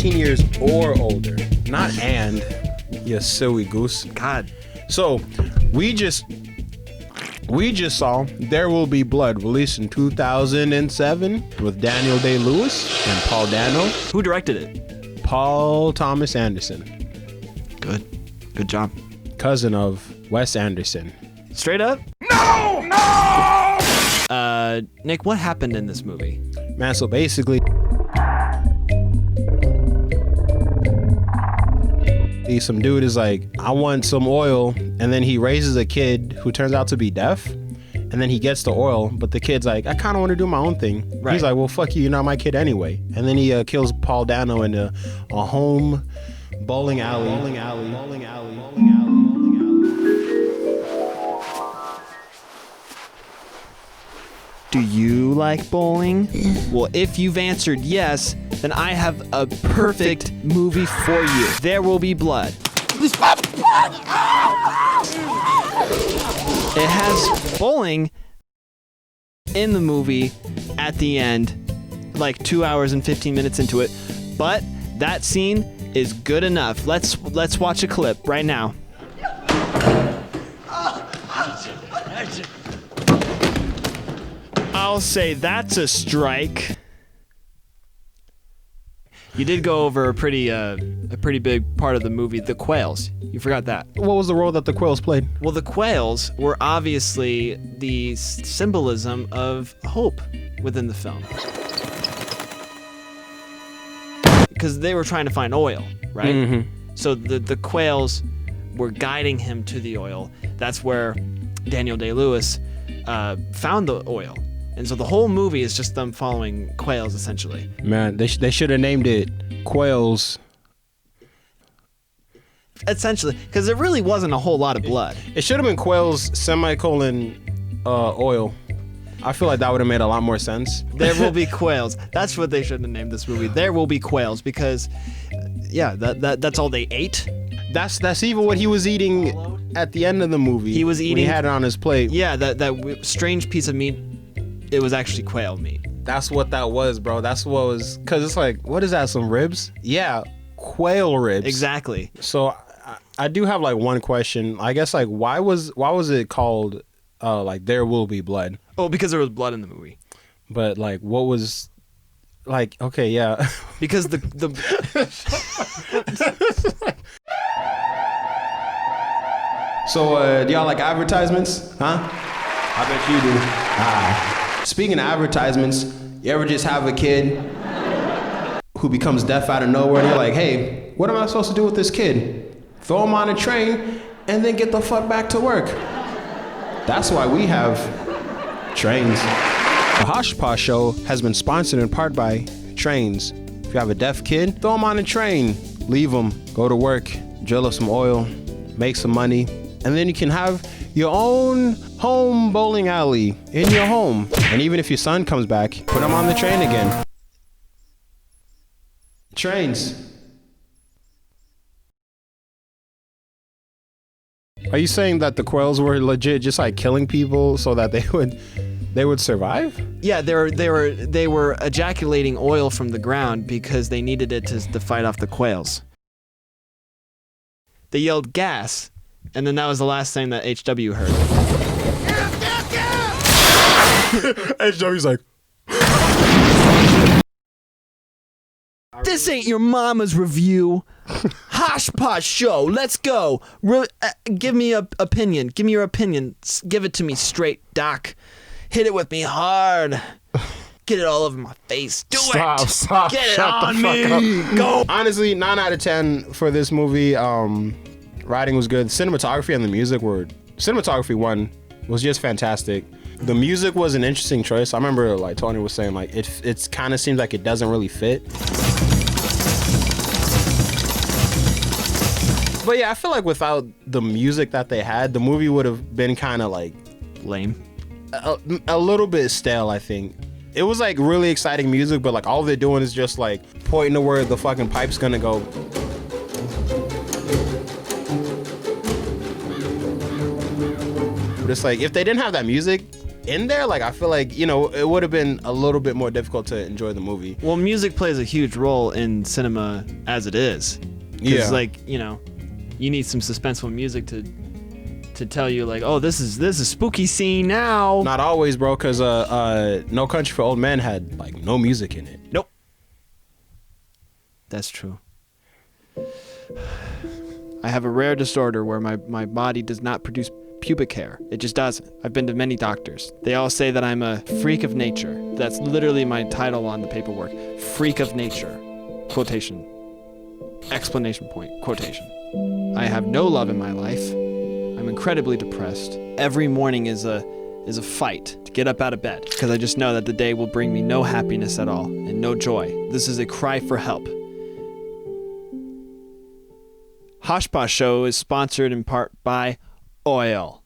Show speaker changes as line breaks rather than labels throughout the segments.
18 years or older. Not and, you silly goose.
God.
So, we just saw There Will Be Blood, released in 2007 with Daniel Day-Lewis and Paul Dano.
Who directed it?
Paul Thomas Anderson.
Good job.
Cousin of Wes Anderson.
Straight up?
No!
Nick, what happened in this movie?
Man, so basically, some dude is like, I want some oil, and then he raises a kid who turns out to be deaf, and then he gets the oil, but the kid's like, I kind of want to do my own thing.
Right.
He's like, well, fuck you, you're not my kid anyway. And then he kills Paul Dano in a home bowling alley.
Do you like bowling? Well, if you've answered yes, then I have a perfect movie for you. There Will Be Blood. It has bowling in the movie at the end, like 2 hours and 15 minutes into it, but that scene is good enough. Let's watch a clip right now. I'll say that's a strike. You did go over a pretty big part of the movie, the quails. You forgot that.
What was the role that the quails played?
Well, the quails were obviously the symbolism of hope within the film. Because they were trying to find oil, right?
Mm-hmm.
So the quails were guiding him to the oil. That's where Daniel Day-Lewis found the oil. And so the whole movie is just them following quails, essentially.
Man, they should have named it Quails.
Essentially, because there really wasn't a whole lot of blood.
It should have been Quails, oil. I feel like that would have made a lot more sense.
There Will Be Quails. That's what they should have named this movie. There Will Be Quails, because, yeah, that's all they ate.
That's even what he was eating at the end of the movie.
He was eating.
When he had it on his plate.
Yeah, that strange piece of meat. It was actually quail meat.
That's what that was, bro. That's what was, because it's like, what is that, some ribs? Yeah, quail ribs.
Exactly.
So I do have like one question. I guess like why was it called like There Will Be Blood?
Oh, because there was blood in the movie.
But like what was like, okay, yeah.
Because the
So do y'all like advertisements? Huh? I bet you do. Speaking of advertisements, you ever just have a kid who becomes deaf out of nowhere and you're like, hey, what am I supposed to do with this kid? Throw him on a train and then get the fuck back to work. That's why we have trains. The Hosh Posh show has been sponsored in part by trains. If you have a deaf kid, throw him on a train, leave him, go to work, drill up some oil, make some money, and then you can have your own home bowling alley in your home. And even if your son comes back, put him on the train again. Trains. Are you saying that the quails were legit just like killing people so that they would survive?
Yeah, they were ejaculating oil from the ground because they needed it to fight off the quails. They yelled gas, and then that was the last thing that HW heard.
HW's like,
this ain't your mama's review. Hosh Posh show, let's go. Give me a opinion. Give me your opinion. Give it to me straight, Doc. Hit it with me hard. Get it all over my face. Do it.
Stop.
Get it
Shut
on
the fuck
me.
up.
Go.
Honestly, 9 out of 10 for this movie. Writing was good. Cinematography and the music were... Cinematography, one, was just fantastic. The music was an interesting choice. I remember like Tony was saying like it kind of seems like it doesn't really fit. But yeah, I feel like without the music that they had, the movie would have been kind of like
Lame.
a little bit stale, I think. It was like really exciting music, but like all they're doing is just like pointing to where the fucking pipe's gonna go. But it's like, if they didn't have that music, in there, like I feel like, you know, it would have been a little bit more difficult to enjoy the movie.
Well, music plays a huge role in cinema as it is.
Yeah.
Like, you know, you need some suspenseful music to tell you like, oh, this is spooky scene now.
Not always, bro, because No Country for Old Men had like no music in it.
Nope. That's true. I have a rare disorder where my body does not produce pubic hair. It just doesn't. I've been to many doctors. They all say that I'm a freak of nature. That's literally my title on the paperwork. Freak of nature. Quotation. Explanation point. Quotation. I have no love in my life. I'm incredibly depressed. Every morning is a fight to get up out of bed because I just know that the day will bring me no happiness at all and no joy. This is a cry for help. Hosh Posh Show is sponsored in part by oil.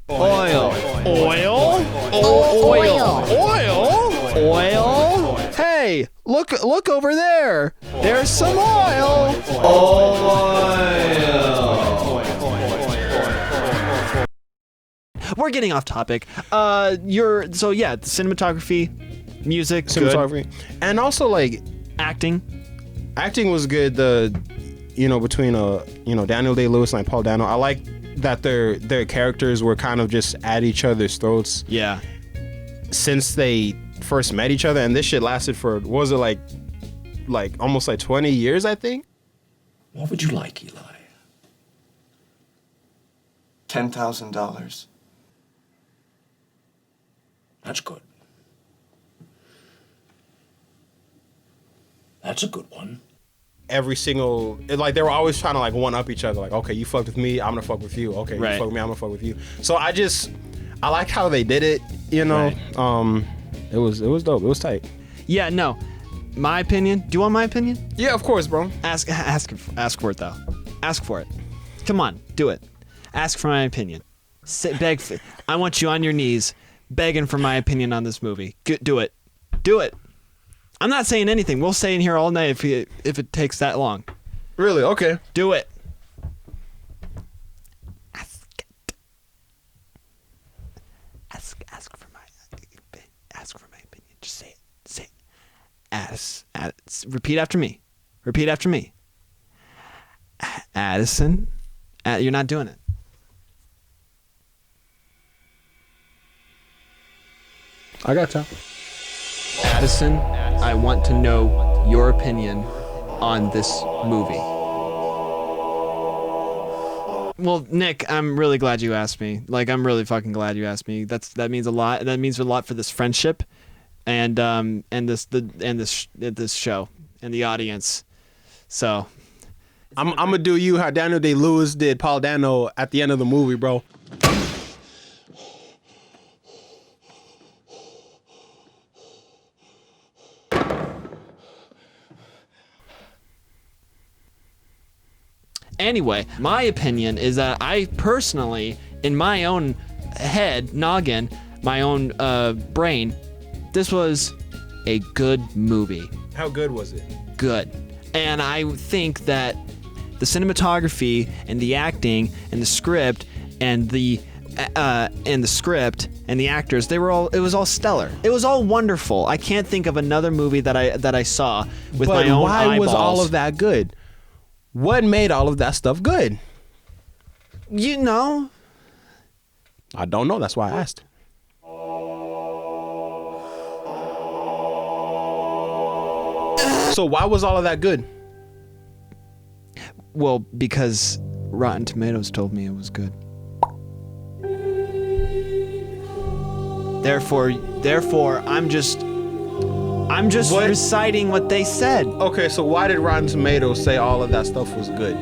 Oil. Oil? Oil? Hey, look over there. There's some oil. We're getting off topic. The cinematography, music,
Cinematography.
good.
And also like
Acting
was good. Between Daniel Day-Lewis and Paul Dano. I like that their characters were kind of just at each other's throats.
Yeah.
Since they first met each other, and this shit lasted for, what was it, like almost like 20 years, I think?
What would you like, Eli?
$10,000.
That's good. That's a good one.
Every single, they were always trying to like one up each other. Like, okay, you fucked with me, I'm gonna fuck with you. Okay,
right.
You fuck with me, I'm gonna fuck with you. So I like how they did it. You know,
right.
It was dope. It was tight.
Yeah, no. My opinion. Do you want my opinion?
Yeah, of course, bro.
Ask for it though. Ask for it. Come on, do it. Ask for my opinion. Beg. I want you on your knees, begging for my opinion on this movie. Do it. Do it. I'm not saying anything. We'll stay in here all night if it takes that long.
Really? Okay.
Do it. Ask for my opinion. Just say it. Say it. Repeat after me. Repeat after me. Addison. You're not doing it.
I got time.
Addison, I want to know your opinion on this movie. Well, Nick, I'm really glad you asked me. Like, I'm really fucking glad you asked me. That means a lot. That means a lot for this friendship, and this show and the audience. So,
I'm gonna do you how Daniel Day-Lewis did Paul Dano at the end of the movie, bro.
anyway, my opinion is that I personally, in my own head, noggin, my own brain, this was a good movie.
How good was it?
Good. And I think that the cinematography and the acting and the script and the script and the actors, it was all stellar. It was all wonderful. I can't think of another movie that I saw with my own eyeballs.
But why was all of that good? What made all of that stuff good?
You know?
I don't know. That's why I asked. So why was all of that good?
Well, because Rotten Tomatoes told me it was good. Therefore, I'm just reciting what they said.
Okay, so why did Rotten Tomatoes say all of that stuff was good?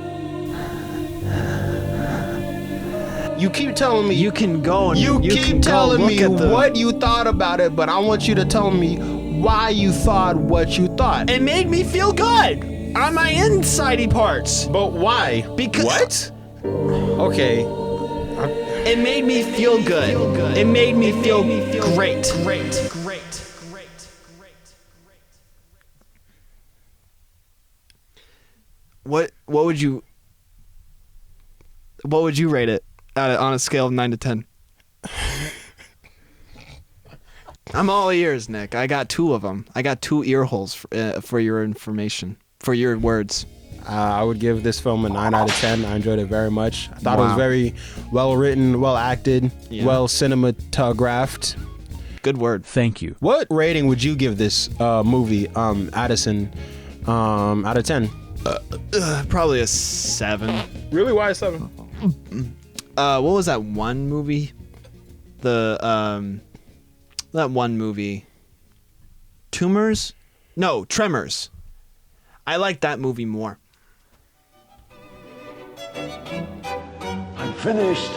You keep telling me
you can go and
you keep telling me what you thought about it, but I want you to tell me why you thought what you thought.
It made me feel good on my insidey parts.
But why?
Because
what? Okay.
It made me feel good. It made me feel great. What would you rate it on a scale of 9 to 10? I'm all ears, Nick. I got 2 of them. I got 2 ear holes for your information, for your words.
I would give this film a 9 out of 10. I enjoyed it very much. I thought it was
Wow.
very well written, well acted,
Yeah.
well cinematographed.
Good word.
Thank you.
What rating would you give this movie, Addison, out of 10?
Probably a 7.
Really? Why a 7?
What was that one movie? That one movie. Tumors? No, Tremors. I like that movie more.
I'm finished.